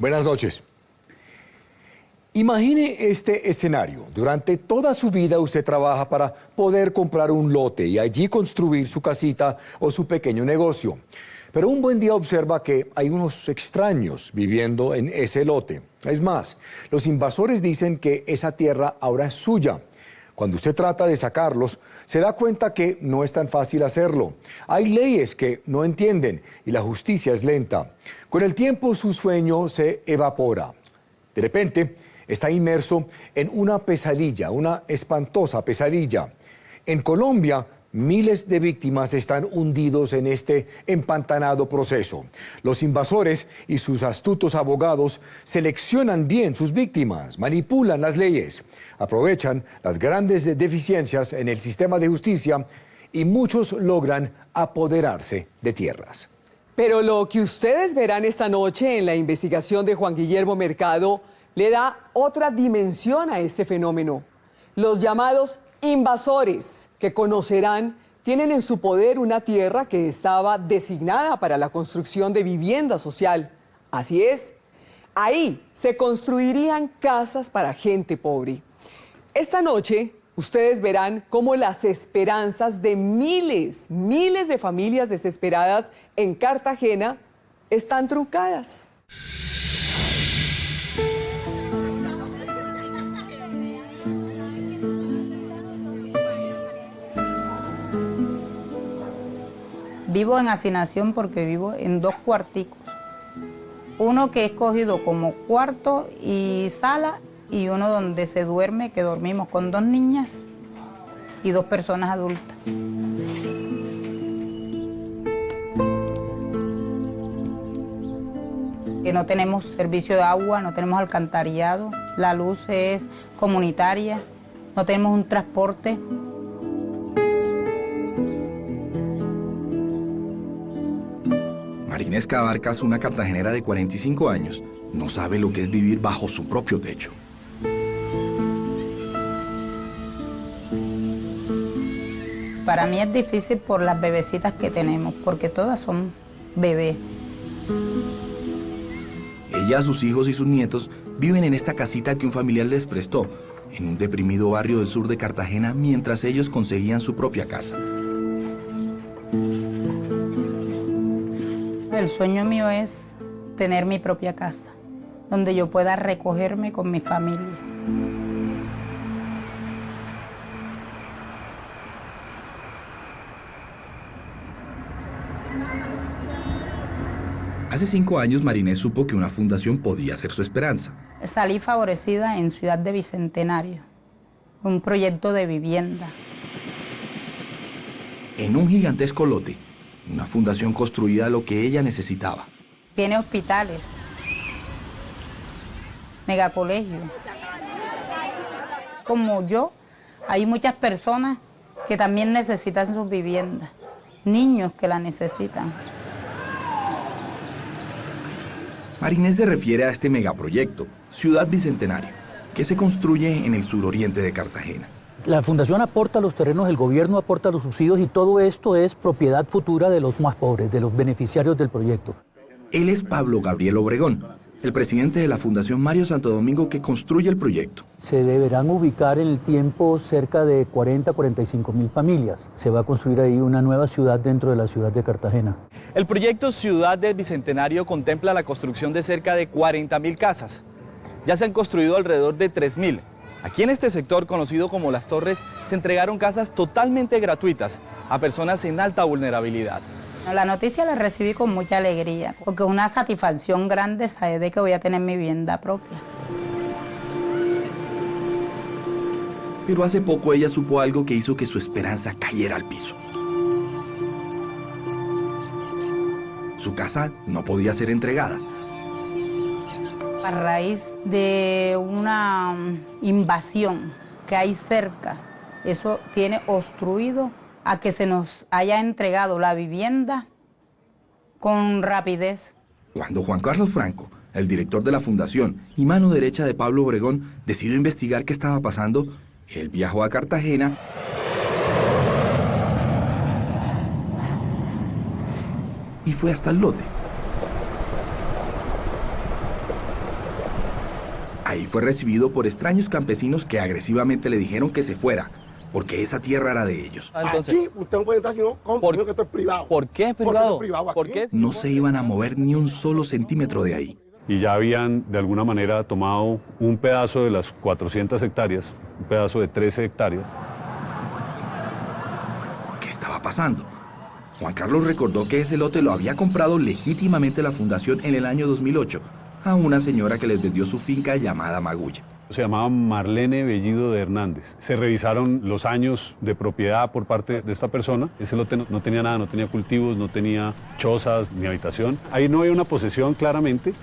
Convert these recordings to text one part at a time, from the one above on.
Buenas noches. Imagine este escenario. Durante toda su vida usted trabaja para poder comprar un lote y allí construir su casita o su pequeño negocio. Pero un buen día observa que hay unos extraños viviendo en ese lote. Es más, los invasores dicen que esa tierra ahora es suya. Cuando usted trata de sacarlos, se da cuenta que no es tan fácil hacerlo. Hay leyes que no entienden y la justicia es lenta. Con el tiempo su sueño se evapora. De repente, está inmerso en una pesadilla, una espantosa pesadilla. En Colombia, miles de víctimas están hundidos en este empantanado proceso. Los invasores y sus astutos abogados seleccionan bien sus víctimas, manipulan las leyes, aprovechan las grandes deficiencias en el sistema de justicia y muchos logran apoderarse de tierras. Pero lo que ustedes verán esta noche en la investigación de Juan Guillermo Mercado le da otra dimensión a este fenómeno. Los llamados invasores, que conocerán, tienen en su poder una tierra que estaba designada para la construcción de vivienda social. Así es, ahí se construirían casas para gente pobre. Esta noche, ustedes verán cómo las esperanzas de miles de familias desesperadas en Cartagena están truncadas. Vivo en hacinación porque vivo en 2 cuarticos. Uno que he escogido como cuarto y sala y uno donde se duerme, que dormimos con 2 niñas y 2 personas adultas. Que no tenemos servicio de agua, no tenemos alcantarillado, la luz es comunitaria, no tenemos un transporte. María Inés Cabarcas, una cartagenera de 45 años, no sabe lo que es vivir bajo su propio techo. Para mí es difícil por las bebecitas que tenemos, porque todas son bebés. Ella, sus hijos y sus nietos viven en esta casita que un familiar les prestó, en un deprimido barrio del sur de Cartagena, mientras ellos conseguían su propia casa. El sueño mío es tener mi propia casa, donde yo pueda recogerme con mi familia. Hace 5 años, María Inés supo que una fundación podía ser su esperanza. Salí favorecida en Ciudad de Bicentenario, un proyecto de vivienda. En un gigantesco lote, una fundación construida lo que ella necesitaba. Tiene hospitales, megacolegios. Como yo, hay muchas personas que también necesitan sus viviendas, niños que la necesitan. María Inés se refiere a este megaproyecto, Ciudad Bicentenario, que se construye en el suroriente de Cartagena. La fundación aporta los terrenos, el gobierno aporta los subsidios y todo esto es propiedad futura de los más pobres, de los beneficiarios del proyecto. Él es Pablo Gabriel Obregón, el presidente de la Fundación Mario Santo Domingo que construye el proyecto. Se deberán ubicar en el tiempo cerca de 40-45 mil familias. Se va a construir ahí una nueva ciudad dentro de la ciudad de Cartagena. El proyecto Ciudad del Bicentenario contempla la construcción de cerca de 40.000 casas. Ya se han construido alrededor de 3.000. Aquí en este sector, conocido como Las Torres, se entregaron casas totalmente gratuitas a personas en alta vulnerabilidad. La noticia la recibí con mucha alegría, porque es una satisfacción grande saber de que voy a tener mi vivienda propia. Pero hace poco ella supo algo que hizo que su esperanza cayera al piso. Su casa no podía ser entregada. A raíz de una invasión que hay cerca, eso tiene obstruido a que se nos haya entregado la vivienda con rapidez. Cuando Juan Carlos Franco, el director de la fundación y mano derecha de Pablo Obregón, decidió investigar qué estaba pasando, él viajó a Cartagena y fue hasta el lote. Ahí fue recibido por extraños campesinos que agresivamente le dijeron que se fuera, porque esa tierra era de ellos. Entonces, Aquí usted no puede entrar sino con permiso que esto es privado. ¿por qué es Porque privado? esto es privado aquí. ¿Por qué? No se iban a mover ni un solo centímetro de ahí. Y ya habían de alguna manera tomado un pedazo de las 400 hectáreas, un pedazo de 13 hectáreas. ¿Qué estaba pasando? Juan Carlos recordó que ese lote lo había comprado legítimamente la fundación en el año 2008 a una señora que les vendió su finca llamada Magulla. Se llamaba Marlene Bellido de Hernández. Se revisaron los años de propiedad por parte de esta persona. Ese lote no tenía nada, no tenía cultivos, no tenía chozas ni habitación. Ahí no había una posesión claramente.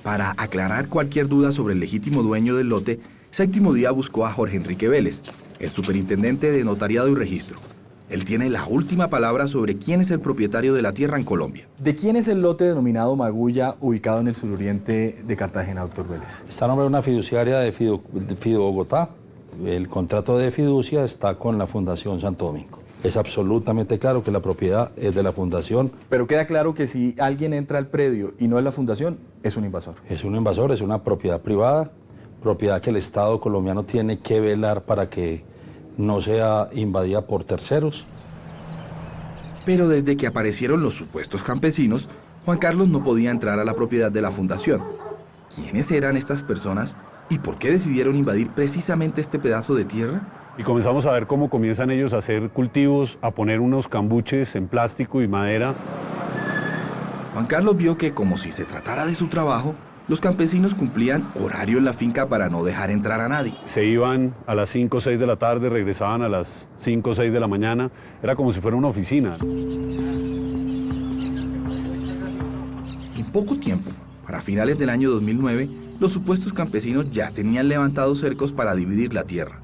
Para aclarar cualquier duda sobre el legítimo dueño del lote, Séptimo Día buscó a Jorge Enrique Vélez, el superintendente de Notariado y Registro. Él tiene la última palabra sobre quién es el propietario de la tierra en Colombia. ¿De quién es el lote denominado Magulla, ubicado en el suroriente de Cartagena, doctor Vélez? Está a nombre de una fiduciaria de Fido Bogotá. El contrato de fiducia está con la Fundación Santo Domingo. Es absolutamente claro que la propiedad es de la fundación. Pero queda claro que si alguien entra al predio y no es la fundación, es un invasor. Es un invasor, es una propiedad privada, propiedad que el Estado colombiano tiene que velar para que no sea invadida por terceros. Pero desde que aparecieron los supuestos campesinos, Juan Carlos no podía entrar a la propiedad de la fundación. ¿Quiénes eran estas personas y por qué decidieron invadir precisamente este pedazo de tierra? Y comenzamos a ver cómo comienzan ellos a hacer cultivos, a poner unos cambuches en plástico y madera. Juan Carlos vio que, como si se tratara de su trabajo, los campesinos cumplían horario en la finca para no dejar entrar a nadie. Se iban a las 5 o 6 de la tarde, regresaban a las 5 o 6 de la mañana. Era como si fuera una oficina. En poco tiempo, para finales del año 2009, los supuestos campesinos ya tenían levantados cercos para dividir la tierra.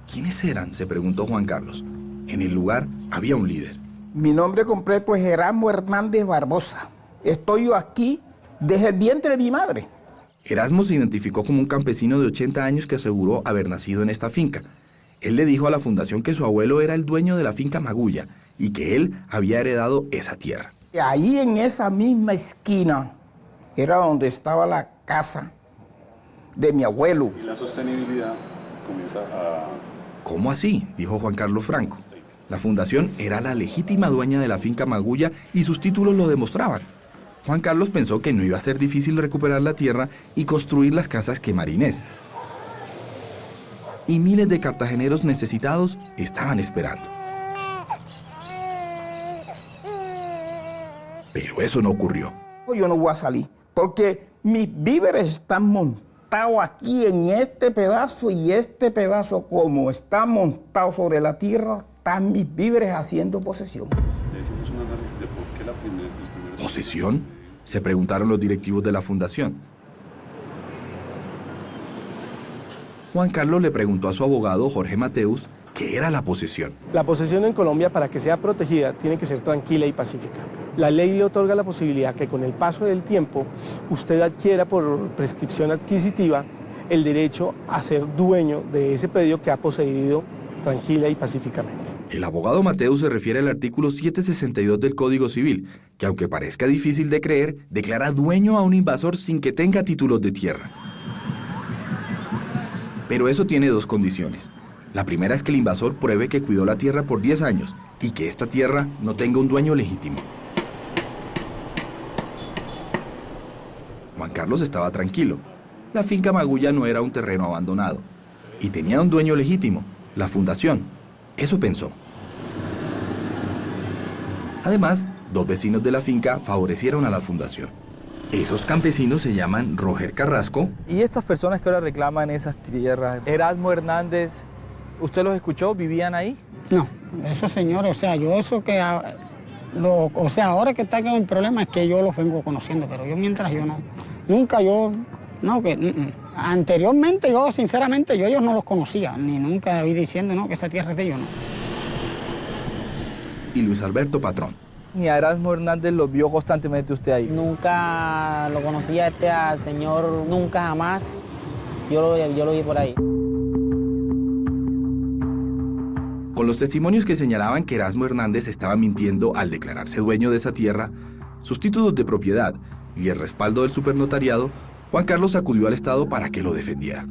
¿Quiénes eran?, se preguntó Juan Carlos. En el lugar había un líder. Mi nombre completo es Erasmo Hernández Barbosa. Estoy yo aquí desde el vientre de mi madre. Erasmo se identificó como un campesino de 80 años que aseguró haber nacido en esta finca. Él le dijo a la fundación que su abuelo era el dueño de la finca Magulla y que él había heredado esa tierra. Ahí en esa misma esquina era donde estaba la casa de mi abuelo. Y la sostenibilidad comienza a... ¿Cómo así?, dijo Juan Carlos Franco. La fundación era la legítima dueña de la finca Magulla y sus títulos lo demostraban. Juan Carlos pensó que no iba a ser difícil recuperar la tierra y construir las casas que Marinés. Y miles de cartageneros necesitados estaban esperando. Pero eso no ocurrió. Yo no voy a salir porque mis víveres están montados aquí en este pedazo y este pedazo, como está montado sobre la tierra, están mis víveres haciendo posesión. Hicimos un análisis de por qué los primeros... ¿Posesión?, se preguntaron los directivos de la fundación. Juan Carlos le preguntó a su abogado, Jorge Mateus, qué era la posesión. La posesión en Colombia, para que sea protegida, tiene que ser tranquila y pacífica. La ley le otorga la posibilidad que con el paso del tiempo usted adquiera por prescripción adquisitiva el derecho a ser dueño de ese predio que ha poseído tranquila y pacíficamente. El abogado Mateus se refiere al artículo 762 del Código Civil, que aunque parezca difícil de creer, declara dueño a un invasor sin que tenga títulos de tierra. Pero eso tiene dos condiciones. La primera es que el invasor pruebe que cuidó la tierra por 10 años y que esta tierra no tenga un dueño legítimo. Juan Carlos estaba tranquilo. La finca Magulla no era un terreno abandonado y tenía un dueño legítimo, la fundación. Eso pensó. Además, dos vecinos de la finca favorecieron a la fundación. Esos campesinos se llaman Roger Carrasco. ¿Y estas personas que ahora reclaman esas tierras? Erasmo Hernández, ¿usted los escuchó? ¿Vivían ahí? No, esos señores, o sea, yo eso que... ahora que está con el problema es que yo los vengo conociendo, pero yo mientras yo no. Nunca yo... No, que... Anteriormente yo, sinceramente, yo ellos no los conocía, ni nunca oí diciendo, no, que esa tierra es de ellos, no. Y Luis Alberto Patrón. Ni a Erasmo Hernández lo vio constantemente usted ahí. Nunca lo conocía al señor, nunca jamás. Yo lo vi por ahí. Con los testimonios que señalaban que Erasmo Hernández estaba mintiendo al declararse dueño de esa tierra, sus títulos de propiedad y el respaldo del supernotariado, Juan Carlos acudió al Estado para que lo defendiera.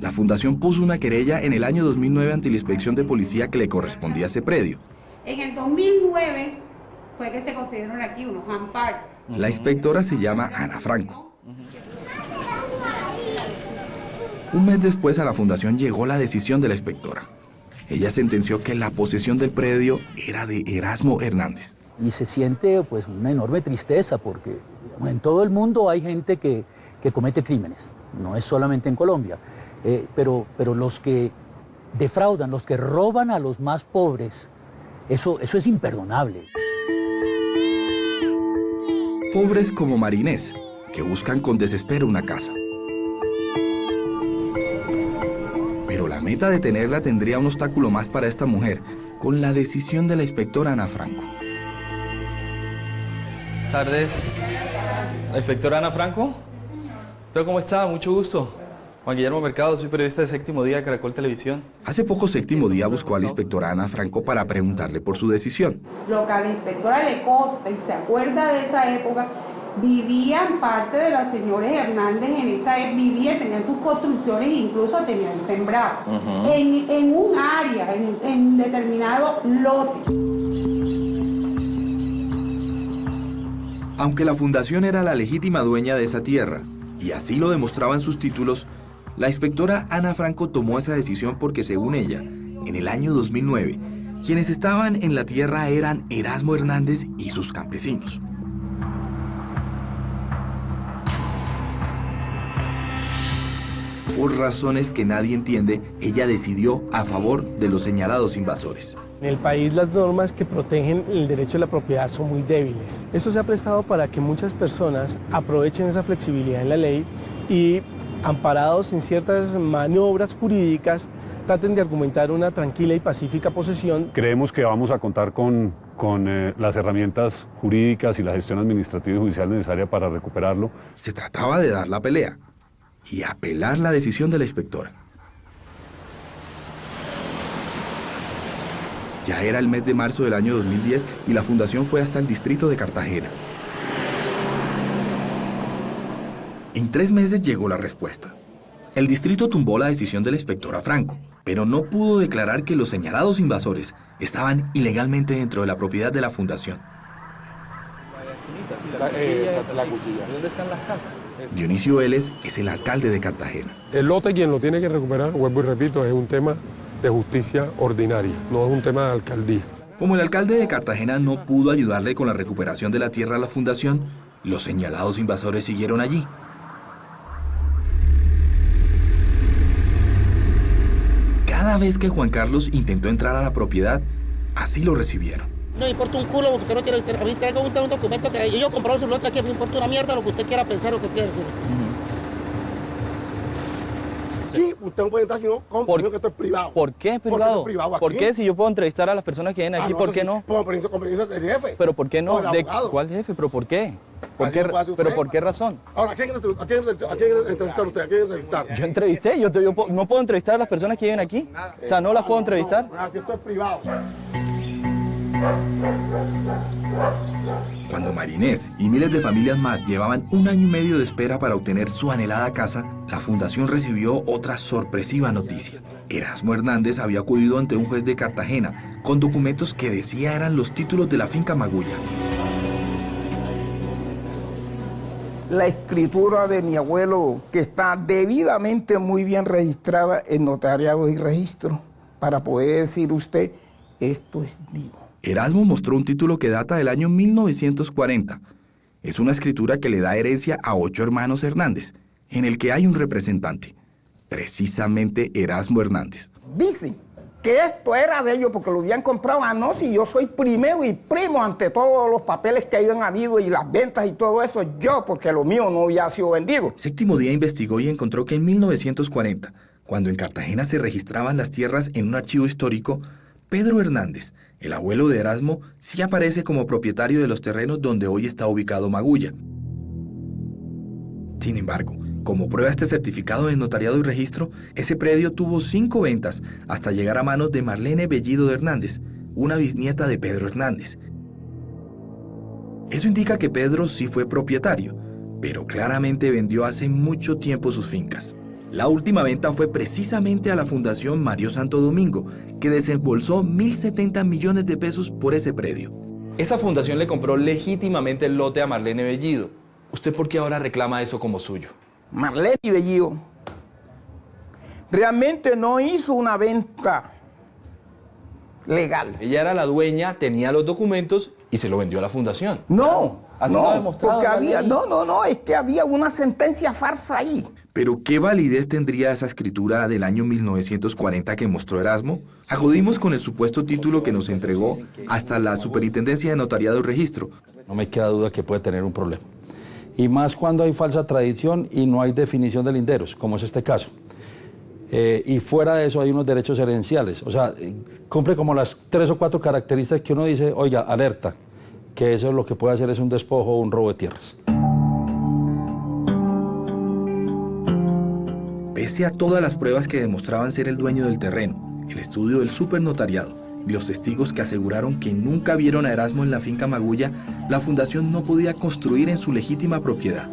La fundación puso una querella en el año 2009 ante la inspección de policía que le correspondía a ese predio. En el 2009 fue que se concedieron aquí unos amparos. La inspectora se llama Ana Franco. Un mes después a la fundación llegó la decisión de la inspectora. Ella sentenció que la posesión del predio era de Erasmo Hernández. Y se siente pues una enorme tristeza porque en todo el mundo hay gente que comete crímenes, no es solamente en Colombia, pero los que defraudan, los que roban a los más pobres, eso es imperdonable. Pobres como Marinés, que buscan con desespero una casa. Pero la meta de tenerla tendría un obstáculo más para esta mujer, con la decisión de la inspectora Ana Franco. Buenas tardes. ¿La inspectora Ana Franco? ¿Cómo está? Mucho gusto. Juan Guillermo Mercado, soy periodista de Séptimo Día, Caracol Televisión. Hace poco Séptimo Día buscó a la inspectora Ana Franco para preguntarle por su decisión. Lo que a la inspectora le consta y se acuerda de esa época, vivían parte de los señores Hernández en esa época, tenían sus construcciones, incluso tenían sembrado en un área, en determinado lote. Aunque la fundación era la legítima dueña de esa tierra, y así lo demostraban sus títulos, la inspectora Ana Franco tomó esa decisión porque, según ella, en el año 2009, quienes estaban en la tierra eran Erasmo Hernández y sus campesinos. Por razones que nadie entiende, ella decidió a favor de los señalados invasores. En el país las normas que protegen el derecho a la propiedad son muy débiles. Esto se ha prestado para que muchas personas aprovechen esa flexibilidad en la ley y, amparados en ciertas maniobras jurídicas, traten de argumentar una tranquila y pacífica posesión. Creemos que vamos a contar con las herramientas jurídicas y la gestión administrativa y judicial necesaria para recuperarlo. Se trataba de dar la pelea y apelar la decisión de la inspectora. Ya era el mes de marzo del año 2010 y la fundación fue hasta el distrito de Cartagena. En 3 meses llegó la respuesta. El distrito tumbó la decisión de la inspectora Franco, pero no pudo declarar que los señalados invasores estaban ilegalmente dentro de la propiedad de la fundación. ¿Dónde están las casas? Dionisio Vélez es el alcalde de Cartagena. El lote quien lo tiene que recuperar, vuelvo y repito, es un tema de justicia ordinaria, no es un tema de alcaldía. Como el alcalde de Cartagena no pudo ayudarle con la recuperación de la tierra a la fundación, los señalados invasores siguieron allí. Cada vez que Juan Carlos intentó entrar a la propiedad, así lo recibieron. No me importa un culo porque usted no quiere. A mí traiga un documento que yo he comprado su lote aquí, me importa una mierda lo que usted quiera pensar o que quiera decir. Sí, usted no puede entrar sino con permiso que esto es privado. ¿Por qué privado? Porque esto es privado aquí. ¿Por qué? Si yo puedo entrevistar a las personas que vienen aquí, ¿por qué no? Con permiso del jefe. ¿Pero por qué no? O del abogado. ¿Cuál jefe? ¿Pero por qué? ¿Pero por qué razón? Ahora, ¿a quién entrevistar usted? ¿A quién entrevistar? Yo entrevisté, yo no puedo entrevistar a las personas que viven aquí. O sea, no las puedo entrevistar. Aquí esto es privado. Cuando Marinés y miles de familias más llevaban 1 año y medio de espera para obtener su anhelada casa, la fundación recibió otra sorpresiva noticia. Erasmo Hernández había acudido ante un juez de Cartagena con documentos que decía eran los títulos de la finca Magulla. La escritura de mi abuelo, que está debidamente muy bien registrada en notariado y registro, para poder decir usted, esto es mío. Erasmo mostró un título que data del año 1940. Es una escritura que le da herencia a 8 hermanos Hernández, en el que hay un representante, precisamente Erasmo Hernández. Dicen que esto era de ellos porque lo habían comprado. No, si yo soy primero y primo ante todos los papeles que hayan habido y las ventas y todo eso, yo, porque lo mío no había sido vendido. Séptimo Día investigó y encontró que en 1940, cuando en Cartagena se registraban las tierras en un archivo histórico, Pedro Hernández, el abuelo de Erasmo, sí aparece como propietario de los terrenos donde hoy está ubicado Magulla. Sin embargo, como prueba este certificado de notariado y registro, ese predio tuvo 5 ventas hasta llegar a manos de Marlene Bellido de Hernández, una bisnieta de Pedro Hernández. Eso indica que Pedro sí fue propietario, pero claramente vendió hace mucho tiempo sus fincas. La última venta fue precisamente a la Fundación Mario Santo Domingo, que desembolsó 1.070 millones de pesos por ese predio. Esa fundación le compró legítimamente el lote a Marlene Bellido. ¿Usted por qué ahora reclama eso como suyo? Marlene Bellido realmente no hizo una venta legal. Ella era la dueña, tenía los documentos y se lo vendió a la fundación. No, Así lo ha no, demostrado porque la había, ley. es que había una sentencia farsa ahí. Pero ¿qué validez tendría esa escritura del año 1940 que mostró Erasmo? Acudimos con el supuesto título que nos entregó hasta la Superintendencia de Notariado y Registro. No me queda duda que puede tener un problema. Y más cuando hay falsa tradición y no hay definición de linderos, como es este caso. Y fuera de eso hay unos derechos herenciales. O sea, cumple como las 3 o 4 características que uno dice, oiga, alerta, que eso lo que puede hacer es un despojo o un robo de tierras. Pese a todas las pruebas que demostraban ser el dueño del terreno, el estudio del supernotariado y los testigos que aseguraron que nunca vieron a Erasmo en la finca Magulla, la fundación no podía construir en su legítima propiedad.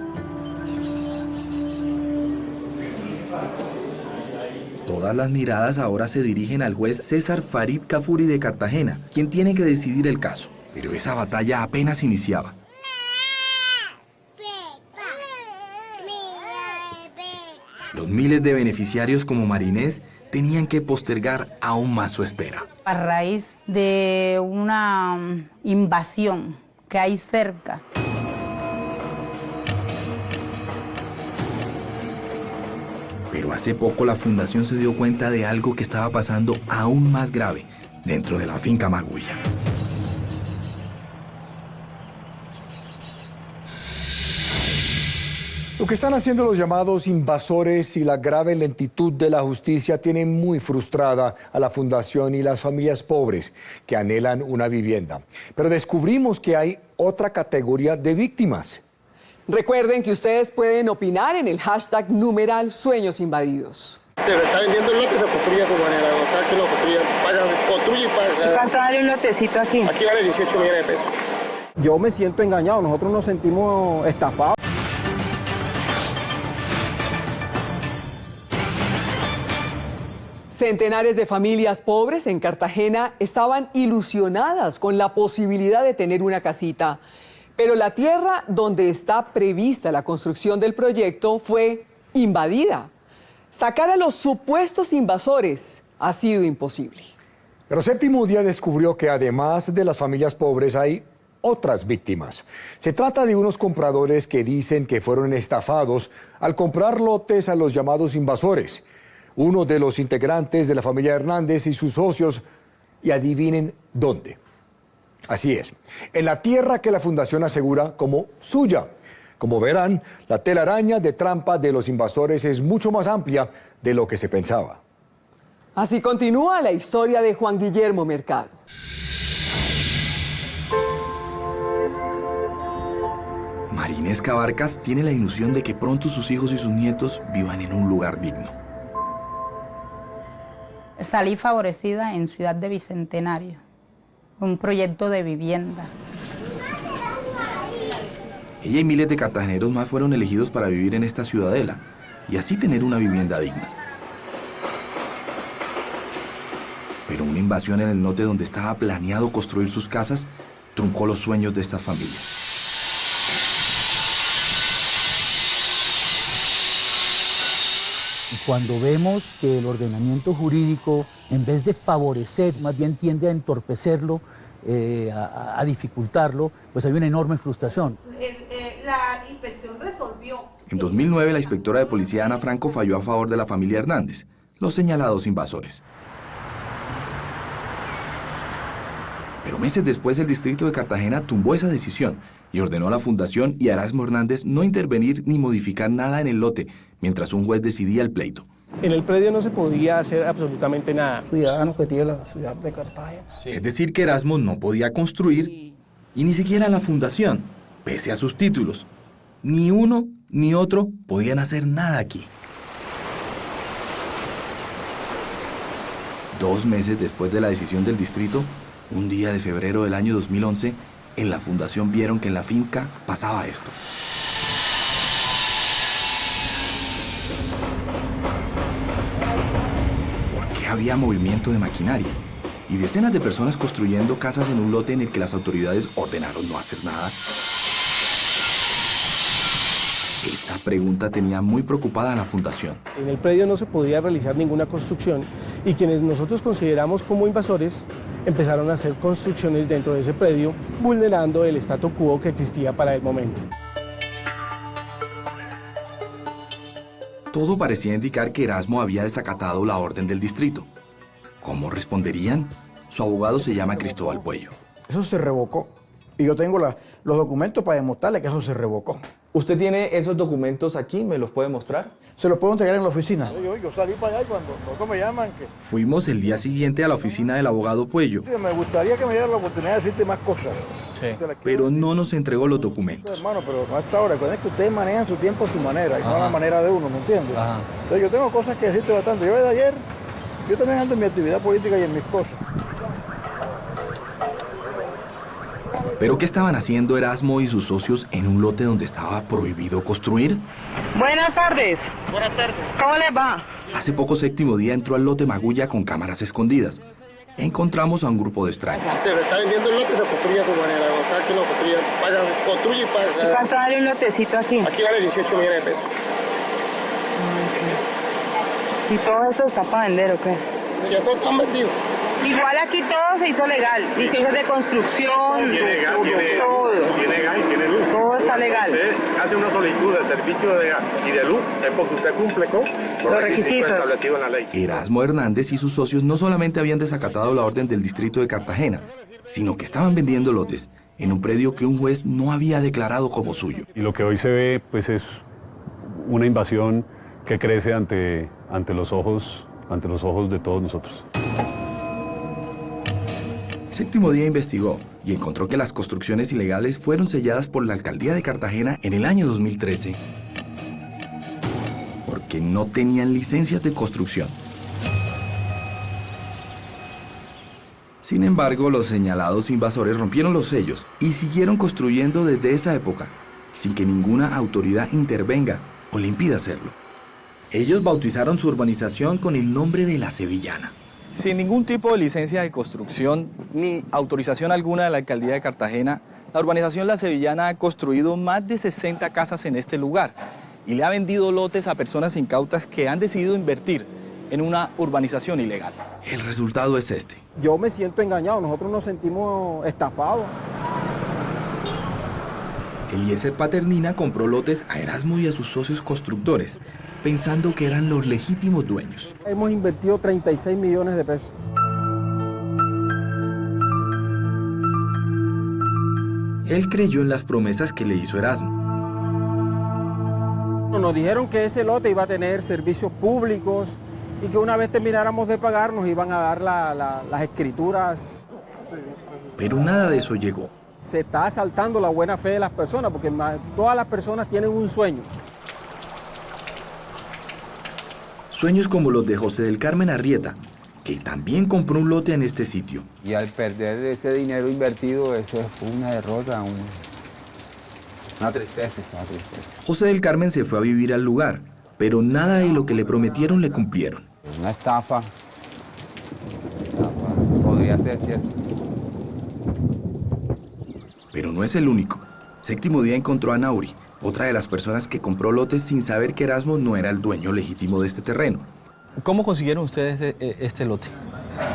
Todas las miradas ahora se dirigen al juez César Farid Cafuri de Cartagena, quien tiene que decidir el caso. Pero esa batalla apenas iniciaba. Los miles de beneficiarios como Marinés tenían que postergar aún más su espera. A raíz de una invasión que hay cerca. Pero hace poco la fundación se dio cuenta de algo que estaba pasando aún más grave dentro de la finca Maguilla. Lo que están haciendo los llamados invasores y la grave lentitud de la justicia tienen muy frustrada a la fundación y las familias pobres que anhelan una vivienda. Pero descubrimos que hay otra categoría de víctimas. Recuerden que ustedes pueden opinar en el hashtag #SueñosInvadidos. Se le está vendiendo el lote y se construye a su manera. O sea, que lo construye y paga. ¿Cuánto vale un lotecito aquí? Aquí vale 18 millones de pesos. Yo me siento engañado, nosotros nos sentimos estafados. Centenares de familias pobres en Cartagena estaban ilusionadas con la posibilidad de tener una casita. Pero la tierra donde está prevista la construcción del proyecto fue invadida. Sacar a los supuestos invasores ha sido imposible. Pero Séptimo Día descubrió que además de las familias pobres hay otras víctimas. Se trata de unos compradores que dicen que fueron estafados al comprar lotes a los llamados invasores. Uno de los integrantes de la familia Hernández y sus socios, y adivinen dónde. Así es, en la tierra que la fundación asegura como suya. Como verán, la telaraña de trampa de los invasores es mucho más amplia de lo que se pensaba. Así continúa la historia de Juan Guillermo Mercado. Marinés Cabarcas tiene la ilusión de que pronto sus hijos y sus nietos vivan en un lugar digno. Salí favorecida en Ciudad de Bicentenario, un proyecto de vivienda. Ella y miles de cartageneros más fueron elegidos para vivir en esta ciudadela y así tener una vivienda digna. Pero una invasión en el norte donde estaba planeado construir sus casas truncó los sueños de estas familias. Cuando vemos que el ordenamiento jurídico, en vez de favorecer, más bien tiende a entorpecerlo, a dificultarlo, pues hay una enorme frustración. La inspección resolvió. En 2009, la inspectora de policía Ana Franco falló a favor de la familia Hernández, los señalados invasores. Pero meses después, el distrito de Cartagena tumbó esa decisión y ordenó a la fundación y a Erasmo Hernández no intervenir ni modificar nada en el lote, mientras un juez decidía el pleito. En el predio no se podía hacer absolutamente nada. Ciudadanos que tiene la ciudad de Cartagena. Es decir, que Erasmo no podía construir y ni siquiera la fundación, pese a sus títulos. Ni uno ni otro podían hacer nada aquí. 2 meses después de la decisión del distrito, un día de febrero del año 2011, en la fundación vieron que en la finca pasaba esto. había movimiento de maquinaria y decenas de personas construyendo casas en un lote en el que las autoridades ordenaron no hacer nada. Esa pregunta tenía muy preocupada a la fundación. En el predio no se podía realizar ninguna construcción y quienes nosotros consideramos como invasores empezaron a hacer construcciones dentro de ese predio, vulnerando el statu quo que existía para el momento. Todo parecía indicar que Erasmo había desacatado la orden del distrito. ¿Cómo responderían? Su abogado se llama Cristóbal Puello. Eso se revocó. Y yo tengo los documentos para demostrarle que eso se revocó. ¿Usted tiene esos documentos aquí? ¿Me los puede mostrar? Se los puedo entregar en la oficina. Yo salí para allá y cuando nosotros me llaman que... Fuimos el día siguiente a la oficina del abogado Puello, Me gustaría que me diera la oportunidad de decirte más cosas. Sí. pero no nos entregó los documentos. Hermano, pero no a esta hora. Recuerden que ustedes manejan su tiempo a su manera y no a la manera de uno, ¿me entiendes? Ajá. Entonces yo tengo cosas que decirte bastante. Yo desde ayer, yo también ando en mi actividad política y en mis cosas. ¿Pero qué estaban haciendo Erasmo y sus socios en un lote donde estaba prohibido construir? Buenas tardes. Buenas tardes. ¿Cómo les va? Hace poco Séptimo Día entró al lote Magulla con cámaras escondidas. Encontramos a un grupo de extraños. Se le está vendiendo el lote, se construye a su manera. Cada que lo construye, construye y paga. ¿Cuánto vale un lotecito aquí? Aquí vale 18 millones de pesos. ¿Y todo esto está para vender o qué? Ya son tan vendidos. Igual aquí todo se hizo legal. Licencias de construcción, Tiene gas, todo. Tiene gas y tiene luz. Todo está legal. Usted hace una solicitud de servicio de gas y de luz es porque usted cumple con los requisitos establecidos en la ley. Erasmo Hernández y sus socios no solamente habían desacatado la orden del distrito de Cartagena, sino que estaban vendiendo lotes en un predio que un juez no había declarado como suyo. Y lo que hoy se ve, pues, es una invasión que crece ante los ojos de todos nosotros. Séptimo Día investigó y encontró que las construcciones ilegales fueron selladas por la alcaldía de Cartagena en el año 2013 porque no tenían licencias de construcción. Sin embargo, los señalados invasores rompieron los sellos y siguieron construyendo desde esa época, sin que ninguna autoridad intervenga o le impida hacerlo. Ellos bautizaron su urbanización con el nombre de La Sevillana. Sin ningún tipo de licencia de construcción ni autorización alguna de la alcaldía de Cartagena, la urbanización La Sevillana ha construido más de 60 casas en este lugar y le ha vendido lotes a personas incautas que han decidido invertir en una urbanización ilegal. El resultado es este. Yo me siento engañado, nosotros nos sentimos estafados. Eliezer Paternina compró lotes a Erasmo y a sus socios constructores, pensando que eran los legítimos dueños. Hemos invertido 36 millones de pesos. Él creyó en las promesas que le hizo Erasmo. Nos dijeron que ese lote iba a tener servicios públicos y que una vez termináramos de pagar nos iban a dar las escrituras. Pero nada de eso llegó. Se está asaltando la buena fe de las personas porque todas las personas tienen un sueño. Sueños como los de José del Carmen Arrieta, que también compró un lote en este sitio. Y al perder ese dinero invertido, eso fue una derrota, una tristeza. José del Carmen se fue a vivir al lugar, pero nada de lo que le prometieron le cumplieron. Una estafa. Podría ser cierto. Pero no es el único. Séptimo Día encontró a Nauri, otra de las personas que compró lotes sin saber que Erasmo no era el dueño legítimo de este terreno. ¿Cómo consiguieron ustedes este lote?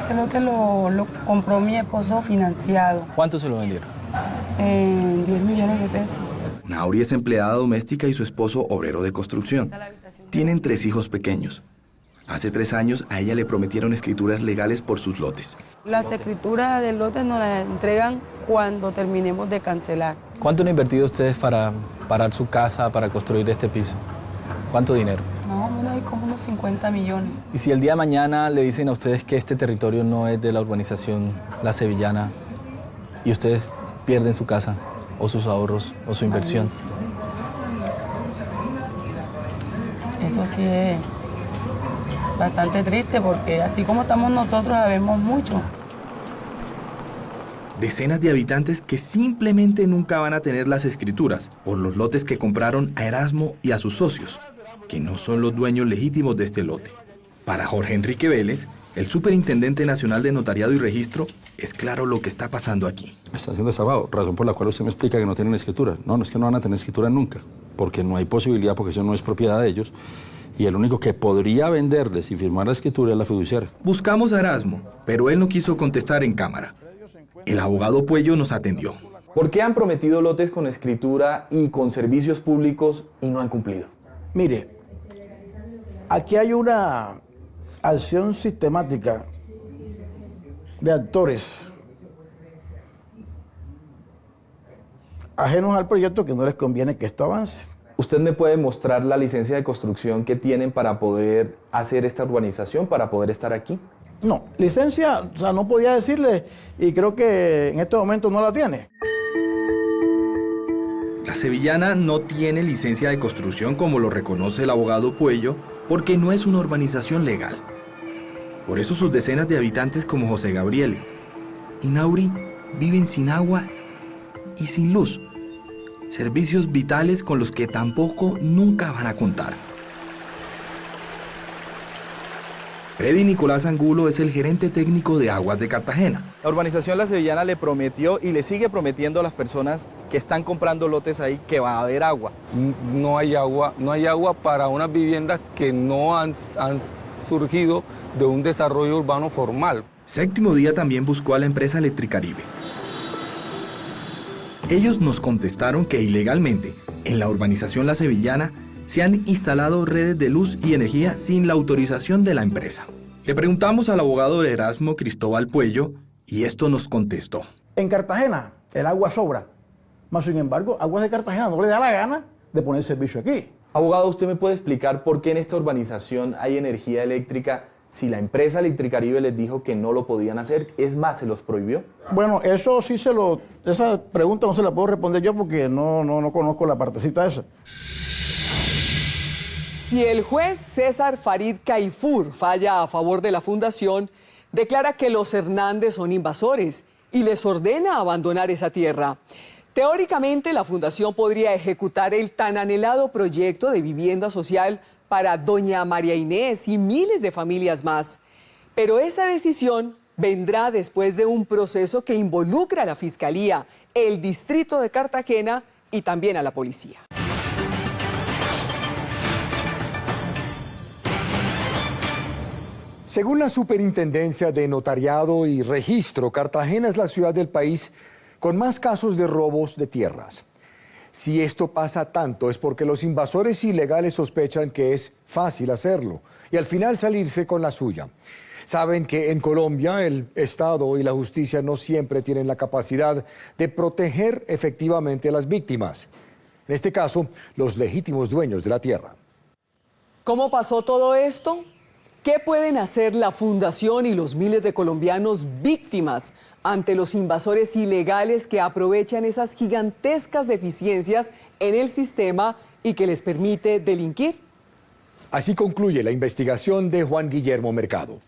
Este lote lo compró mi esposo financiado. ¿Cuánto se lo vendieron? 10 millones de pesos. Nauri es empleada doméstica y su esposo obrero de construcción. Tienen 3 hijos pequeños. Hace 3 años a ella le prometieron escrituras legales por sus lotes. Las escrituras del lote nos las entregan cuando terminemos de cancelar. ¿Cuánto han invertido ustedes para parar su casa, para construir este piso? ¿Cuánto dinero? No, bueno, hay como unos 50 millones. Y si el día de mañana le dicen a ustedes que este territorio no es de la urbanización La Sevillana y ustedes pierden su casa o sus ahorros o su inversión. Eso sí es bastante triste porque así como estamos nosotros, sabemos mucho. Decenas de habitantes que simplemente nunca van a tener las escrituras por los lotes que compraron a Erasmo y a sus socios, que no son los dueños legítimos de este lote. Para Jorge Enrique Vélez, El superintendente nacional de Notariado y Registro es claro lo que está pasando aquí. Está siendo desavado, razón por la cual usted me explica que no tienen escritura. No, no es que no van a tener escritura nunca, porque no hay posibilidad, porque eso no es propiedad de ellos. Y el único que podría venderles y firmar la escritura es la fiduciaria. Buscamos a Erasmo, pero él no quiso contestar en cámara. El abogado Puello nos atendió. ¿Por qué han prometido lotes con escritura y con servicios públicos y no han cumplido? Mire, aquí hay una acción sistemática de actores ajenos al proyecto que no les conviene que esto avance. ¿Usted me puede mostrar la licencia de construcción que tienen para poder hacer esta urbanización, para poder estar aquí? No, licencia, o sea, no podía decirle y creo que en este momento no la tiene. La sevillana no tiene licencia de construcción como lo reconoce el abogado Puello porque no es una urbanización legal. Por eso sus decenas de habitantes como José Gabriel y Nauri viven sin agua y sin luz. Servicios vitales con los que tampoco nunca van a contar. Freddy Nicolás Angulo es el gerente técnico de Aguas de Cartagena. La urbanización La Sevillana le prometió y le sigue prometiendo a las personas que están comprando lotes ahí que va a haber agua. No hay agua para unas viviendas que no han surgido de un desarrollo urbano formal. Séptimo Día también buscó a la empresa Electricaribe. Ellos nos contestaron que ilegalmente, en la urbanización La Sevillana, se han instalado redes de luz y energía sin la autorización de la empresa. Le preguntamos al abogado de Erasmo Cristóbal Puello y esto nos contestó. En Cartagena el agua sobra, mas sin embargo Aguas de Cartagena no le da la gana de poner servicio aquí. Abogado, ¿usted me puede explicar por qué en esta urbanización hay energía eléctrica si la empresa Electricaribe les dijo que no lo podían hacer? Es más, ¿se los prohibió? Bueno, eso sí esa pregunta no se la puedo responder yo porque no conozco la partecita esa. Si el juez César Farid Caifur falla a favor de la fundación, declara que los Hernández son invasores y les ordena abandonar esa tierra. Teóricamente, la fundación podría ejecutar el tan anhelado proyecto de vivienda social para doña María Inés y miles de familias más. Pero esa decisión vendrá después de un proceso que involucra a la Fiscalía, el Distrito de Cartagena y también a la policía. Según la Superintendencia de Notariado y Registro, Cartagena es la ciudad del país con más casos de robos de tierras. Si esto pasa tanto es porque los invasores ilegales sospechan que es fácil hacerlo y al final salirse con la suya. Saben que en Colombia el Estado y la justicia no siempre tienen la capacidad de proteger efectivamente a las víctimas. En este caso, los legítimos dueños de la tierra. ¿Cómo pasó todo esto? ¿Qué pueden hacer la Fundación y los miles de colombianos víctimas ante los invasores ilegales que aprovechan esas gigantescas deficiencias en el sistema y que les permite delinquir? Así concluye la investigación de Juan Guillermo Mercado.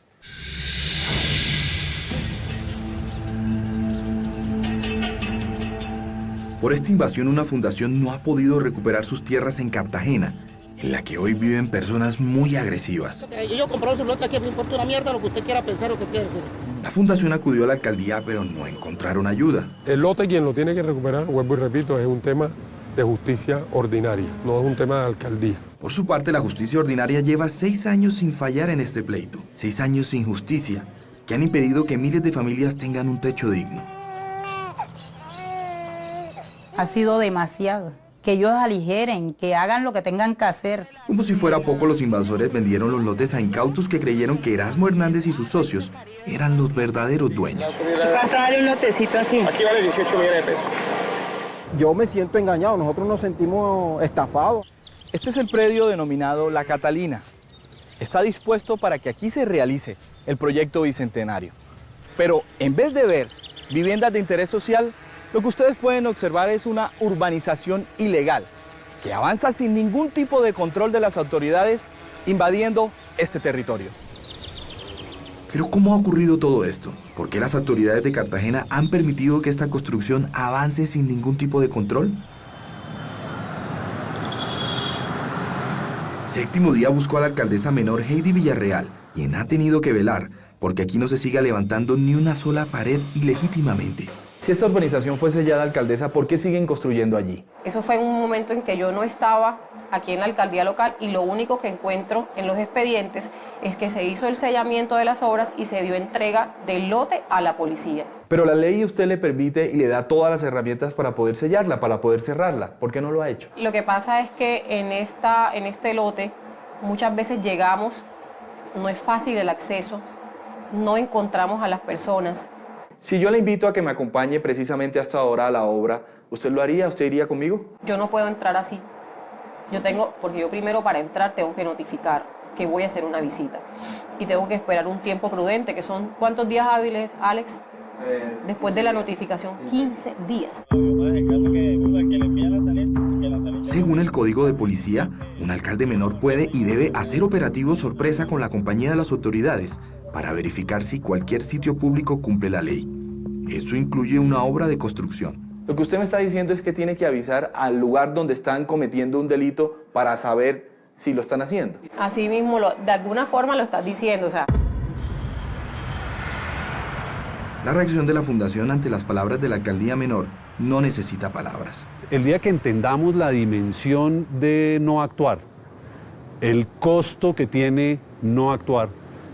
Por esta invasión, una fundación no ha podido recuperar sus tierras en Cartagena, en la que hoy viven personas muy agresivas. Yo compré su lote aquí, me importa una mierda lo que usted quiera pensar o que quiera hacer. La fundación acudió a la alcaldía, pero no encontraron ayuda. El lote quien lo tiene que recuperar, vuelvo y repito, es un tema de justicia ordinaria, no es un tema de alcaldía. Por su parte, la justicia ordinaria lleva 6 años sin fallar en este pleito. 6 años sin justicia, que han impedido que miles de familias tengan un techo digno. Ha sido demasiado. Que ellos aligeren, que hagan lo que tengan que hacer. Como si fuera poco, los invasores vendieron los lotes a incautos que creyeron que Erasmo Hernández y sus socios eran los verdaderos dueños. ¿Cuánto vale un lotecito aquí? Aquí vale 18 millones de pesos. Yo me siento engañado, nosotros nos sentimos estafados. Este es el predio denominado La Catalina. Está dispuesto para que aquí se realice el proyecto bicentenario. Pero en vez de ver viviendas de interés social, lo que ustedes pueden observar es una urbanización ilegal que avanza sin ningún tipo de control de las autoridades invadiendo este territorio. Pero ¿cómo ha ocurrido todo esto? ¿Por qué las autoridades de Cartagena han permitido que esta construcción avance sin ningún tipo de control? Séptimo Día buscó a la alcaldesa menor Heidi Villarreal, quien ha tenido que velar porque aquí no se siga levantando ni una sola pared ilegítimamente. Si esta urbanización fue sellada, alcaldesa, ¿por qué siguen construyendo allí? Eso fue en un momento en que yo no estaba aquí en la alcaldía local y lo único que encuentro en los expedientes es que se hizo el sellamiento de las obras y se dio entrega del lote a la policía. Pero la ley a usted le permite y le da todas las herramientas para poder sellarla, para poder cerrarla. ¿Por qué no lo ha hecho? Lo que pasa es que en este lote muchas veces llegamos, no es fácil el acceso, no encontramos a las personas. Si yo le invito a que me acompañe precisamente hasta ahora a la obra, ¿usted lo haría? ¿Usted iría conmigo? Yo no puedo entrar así. Porque yo primero para entrar tengo que notificar que voy a hacer una visita. Y tengo que esperar un tiempo prudente, que son, ¿cuántos días hábiles, Alex? Después de la notificación, 15 días. Según el Código de Policía, un alcalde menor puede y debe hacer operativos sorpresa con la compañía de las autoridades para verificar si cualquier sitio público cumple la ley. Eso incluye una obra de construcción. Lo que usted me está diciendo es que tiene que avisar al lugar donde están cometiendo un delito para saber si lo están haciendo. Así mismo, de alguna forma lo estás diciendo, o sea. La reacción de la Fundación ante las palabras de la alcaldía menor no necesita palabras. El día que entendamos la dimensión de no actuar, el costo que tiene no actuar,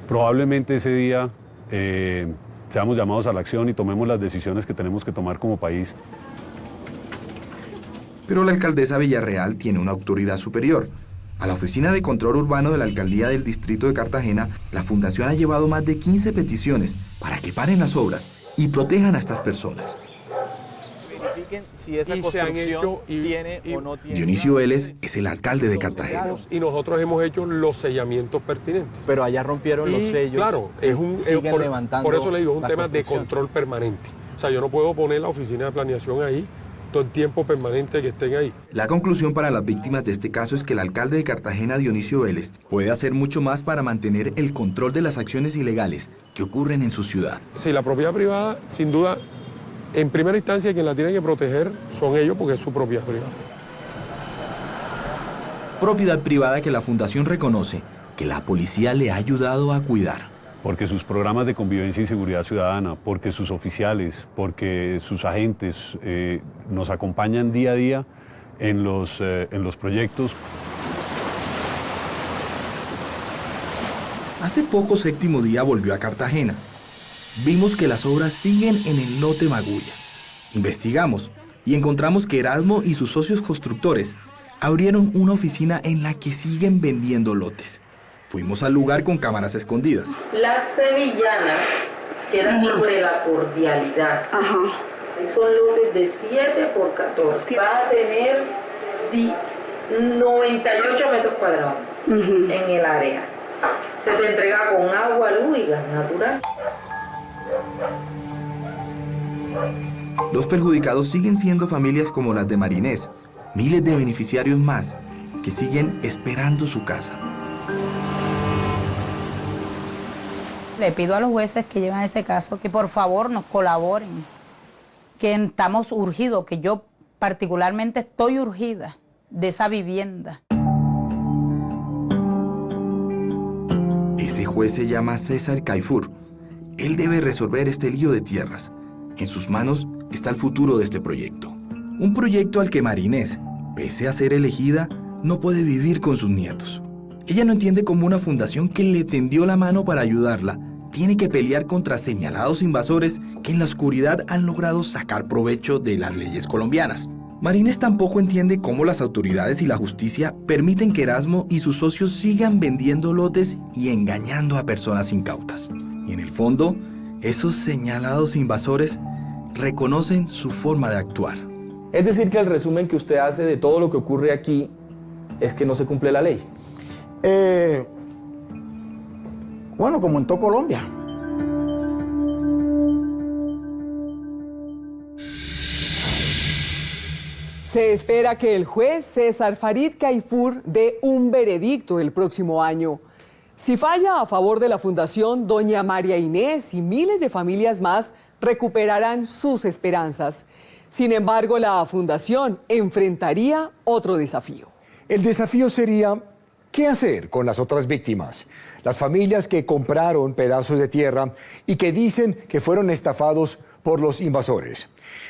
probablemente ese día seamos llamados a la acción y tomemos las decisiones que tenemos que tomar como país. Pero la alcaldesa Villarreal tiene una autoridad superior. A la Oficina de Control Urbano de la Alcaldía del Distrito de Cartagena, la Fundación ha llevado más de 15 peticiones para que paren las obras y protejan a estas personas. Verifiquen si esa construcción tiene o no tiene. Dionisio Vélez es el alcalde de Cartagena. Y nosotros hemos hecho los sellamientos pertinentes. Pero allá rompieron los sellos. Claro, por eso le digo, es un tema de control permanente. O sea, yo no puedo poner la oficina de planeación ahí todo el tiempo permanente que estén ahí. La conclusión para las víctimas de este caso es que el alcalde de Cartagena, Dionisio Vélez, puede hacer mucho más para mantener el control de las acciones ilegales que ocurren en su ciudad. Sí, la propiedad privada, sin duda, en primera instancia quien la tiene que proteger son ellos porque es su propiedad privada. Propiedad privada que la Fundación reconoce que la policía le ha ayudado a cuidar. Porque sus programas de convivencia y seguridad ciudadana, porque sus oficiales, porque sus agentes nos acompañan día a día en los proyectos. Hace poco Séptimo Día volvió a Cartagena. Vimos que las obras siguen en el lote Magulla. Investigamos y encontramos que Erasmo y sus socios constructores abrieron una oficina en la que siguen vendiendo lotes. Fuimos al lugar con cámaras escondidas. La sevillana queda sobre la cordialidad. Son lotes de 7 por 14. Va a tener 98 metros cuadrados en el área. Se te entrega con agua, luz y gas natural. Los perjudicados siguen siendo familias como las de Marinés, miles de beneficiarios más que siguen esperando su casa. Le pido a los jueces que llevan ese caso que por favor nos colaboren, que estamos urgidos, que yo particularmente estoy urgida de esa vivienda. Ese juez se llama César Caifur. Él debe resolver este lío de tierras. En sus manos está el futuro de este proyecto. Un proyecto al que Marinés, pese a ser elegida, no puede vivir con sus nietos. Ella no entiende cómo una fundación que le tendió la mano para ayudarla tiene que pelear contra señalados invasores que en la oscuridad han logrado sacar provecho de las leyes colombianas. Marinés tampoco entiende cómo las autoridades y la justicia permiten que Erasmo y sus socios sigan vendiendo lotes y engañando a personas incautas. Y en el fondo, esos señalados invasores reconocen su forma de actuar. Es decir, que el resumen que usted hace de todo lo que ocurre aquí es que no se cumple la ley. Bueno, como en toda Colombia. Se espera que el juez César Farid Caifur dé un veredicto el próximo año. Si falla a favor de la Fundación, doña María Inés y miles de familias más recuperarán sus esperanzas. Sin embargo, la Fundación enfrentaría otro desafío. El desafío sería ¿Qué hacer con las otras víctimas? Las familias que compraron pedazos de tierra y que dicen que fueron estafados por los invasores.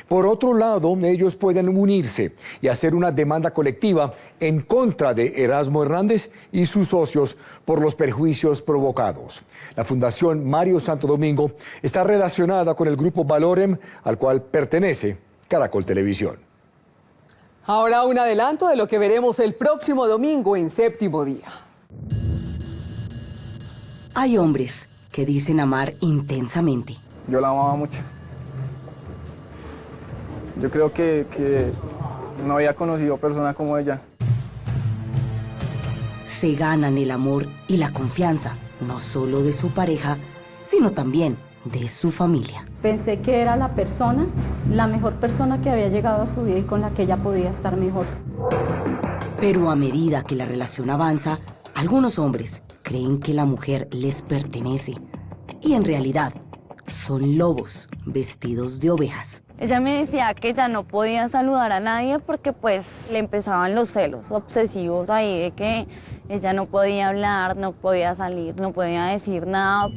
Por otro lado, ellos pueden unirse y hacer una demanda colectiva en contra de Erasmo Hernández y sus socios por los perjuicios provocados. La Fundación Mario Santo Domingo está relacionada con el grupo Valorem, al cual pertenece Caracol Televisión. Ahora un adelanto de lo que veremos el próximo domingo en Séptimo Día. Hay hombres que dicen amar intensamente. Yo la amaba mucho. Yo creo que no había conocido persona como ella. Se ganan el amor y la confianza, no solo de su pareja, sino también de su familia. Pensé que era la persona, la mejor persona que había llegado a su vida y con la que ella podía estar mejor. Pero a medida que la relación avanza, algunos hombres creen que la mujer les pertenece y en realidad son lobos vestidos de ovejas. Ella me decía que ella no podía saludar a nadie porque pues le empezaban los celos obsesivos ahí de que ella no podía hablar, no podía salir, no podía decir nada.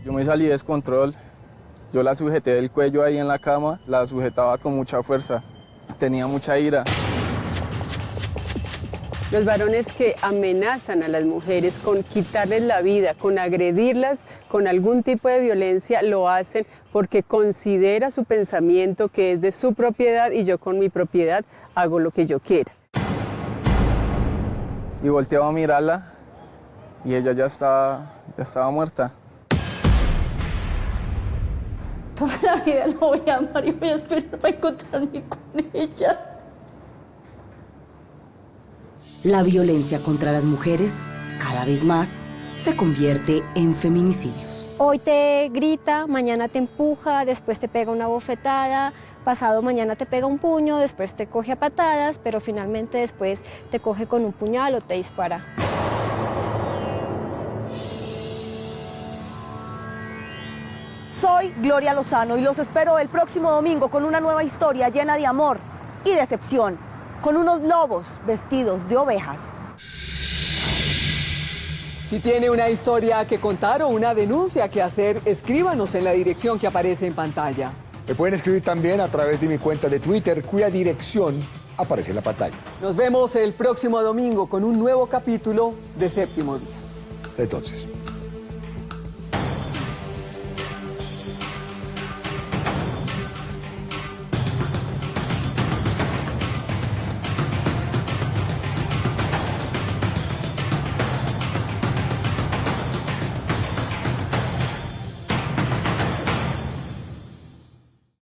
Yo me salí de descontrol, yo la sujeté del cuello ahí en la cama, la sujetaba con mucha fuerza, tenía mucha ira. Los varones que amenazan a las mujeres con quitarles la vida, con agredirlas, con algún tipo de violencia, lo hacen porque considera su pensamiento que es de su propiedad y yo con mi propiedad hago lo que yo quiera. Y volteaba a mirarla y ella ya estaba muerta. Toda la vida la voy a amar y voy a esperar para encontrarme con ella. La violencia contra las mujeres, cada vez más, se convierte en feminicidios. Hoy te grita, mañana te empuja, después te pega una bofetada, pasado mañana te pega un puño, después te coge a patadas, pero finalmente después te coge con un puñal o te dispara. Soy Gloria Lozano y los espero el próximo domingo con una nueva historia llena de amor y decepción, con unos lobos vestidos de ovejas. Si tiene una historia que contar o una denuncia que hacer, escríbanos en la dirección que aparece en pantalla. Me pueden escribir también a través de mi cuenta de Twitter, cuya dirección aparece en la pantalla. Nos vemos el próximo domingo con un nuevo capítulo de Séptimo Día. Entonces.